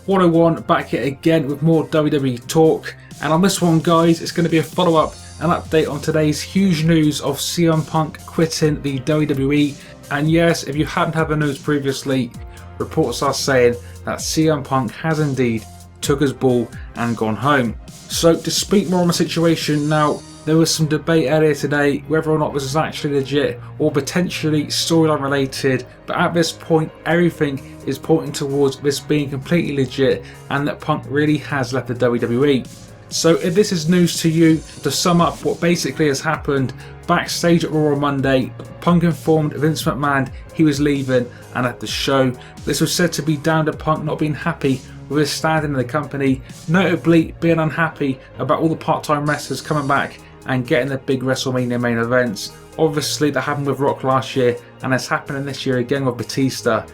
101 back here again with more WWE talk, and on this one guys it's going to be a follow-up and update on today's huge news of CM Punk quitting the WWE. And yes, if you hadn't had the news previously, reports are saying that CM Punk has indeed took his ball and gone home. So to speak more on the situation now, there was some debate earlier today whether or not this is actually legit or potentially storyline related, but at this point everything is pointing towards this being completely legit and that Punk really has left the WWE. So if this is news to you, to sum up what basically has happened, backstage at Raw on Monday, Punk informed Vince McMahon he was leaving, and at the show this was said to be down to Punk not being happy with his standing in the company, notably being unhappy about all the part-time wrestlers coming back and getting the big WrestleMania main events. Obviously that happened with Rock last year and it's happening this year again with Batista.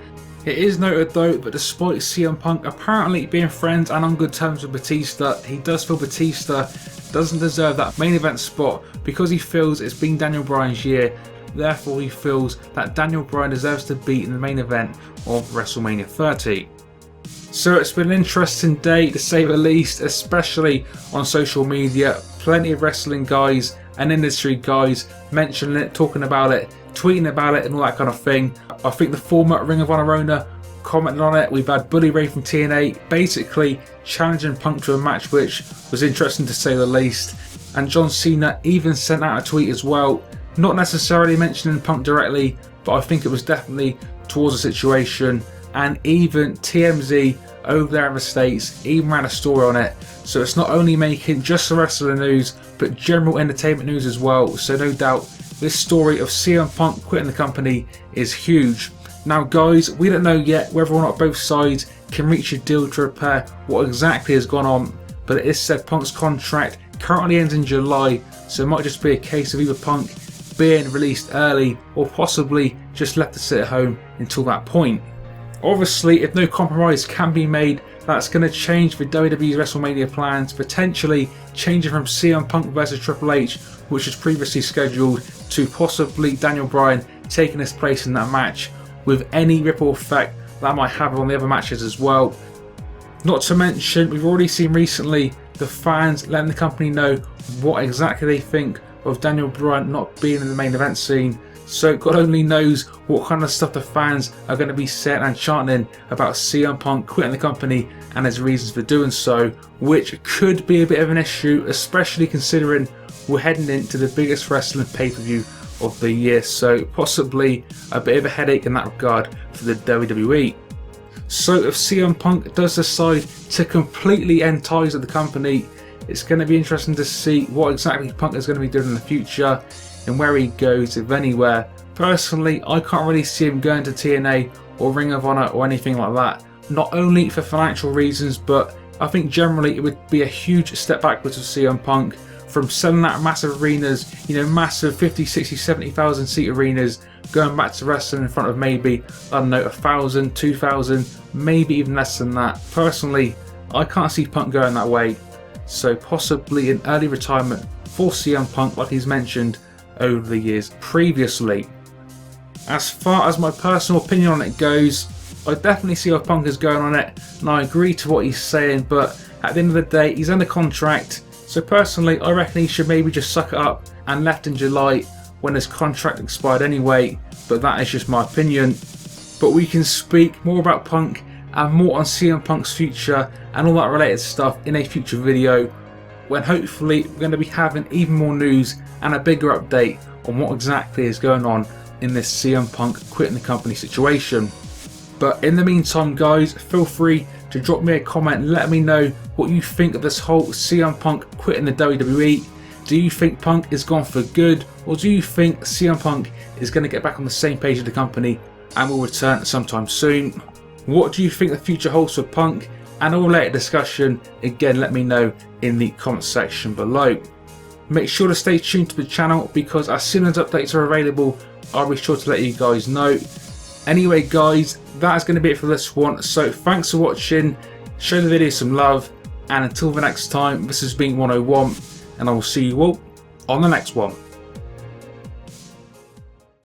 It is noted though that despite CM Punk apparently being friends and on good terms with Batista, he does feel Batista doesn't deserve that main event spot because he feels it's been Daniel Bryan's year. Therefore he feels that Daniel Bryan deserves to be in the main event of WrestleMania 30. So it's been an interesting day to say the least, especially on social media. Plenty of wrestling guys and industry guys mentioning it, talking about it, tweeting about it and all that kind of thing. I think the former Ring of Honor owner commented on it. We've had Bully Ray from TNA basically challenging Punk to a match, which was interesting to say the least. And John Cena even sent out a tweet as well, not necessarily mentioning Punk directly, but I think it was definitely towards the situation. And even TMZ over there in the States even ran a story on it. So it's not only making just the wrestling news, but general entertainment news as well. So no doubt this story of CM Punk quitting the company is huge. Now guys, we don't know yet whether or not both sides can reach a deal to repair what exactly has gone on, but it is said Punk's contract currently ends in July, so it might just be a case of either Punk being released early or possibly just left to sit at home until that point. Obviously, if no compromise can be made, that's going to change the WWE's WrestleMania plans, potentially changing from CM Punk vs Triple H, which was previously scheduled, to possibly Daniel Bryan taking his place in that match, with any ripple effect that might have on the other matches as well. Not to mention, we've already seen recently the fans letting the company know what exactly they think of Daniel Bryan not being in the main event scene. So God only knows what kind of stuff the fans are going to be saying and chanting about CM Punk quitting the company and his reasons for doing so, which could be a bit of an issue, especially considering we're heading into the biggest wrestling pay-per-view of the year. So possibly a bit of a headache in that regard for the WWE. So if CM Punk does decide to completely end ties with the company, it's going to be interesting to see what exactly Punk is going to be doing in the future and where he goes, if anywhere. Personally, I can't really see him going to TNA or Ring of Honor or anything like that, not only for financial reasons, but I think generally it would be a huge step backwards for CM Punk from selling out massive arenas, massive 50, 60, 70,000 seat arenas, going back to wrestling in front of maybe, I don't know, 1,000, 2,000, maybe even less than that. Personally, I can't see Punk going that way, so possibly an early retirement for CM Punk like he's mentioned over the years previously. As far as my personal opinion on it goes, I definitely see where Punk is going on it, and I agree to what he's saying, but at the end of the day he's under contract, so personally I reckon he should maybe just suck it up and left in July when his contract expired anyway, but that is just my opinion. But we can speak more about Punk and more on CM Punk's future and all that related stuff in a future video, when hopefully we're going to be having even more news and a bigger update on what exactly is going on in this CM Punk quitting the company situation. But in the meantime guys, feel free to drop me a comment and let me know what you think of this whole CM Punk quitting the WWE. Do you think Punk is gone for good, or do you think CM Punk is going to get back on the same page with the company and will return sometime soon? What do you think the future holds for Punk? And all related discussion, again let me know in the comment section below. Make sure to stay tuned to the channel because as soon as updates are available I'll be sure to let you guys know. Anyway guys, that is going to be it for this one, so thanks for watching, show the video some love, and until the next time, this has been 101 and I will see you all on the next one.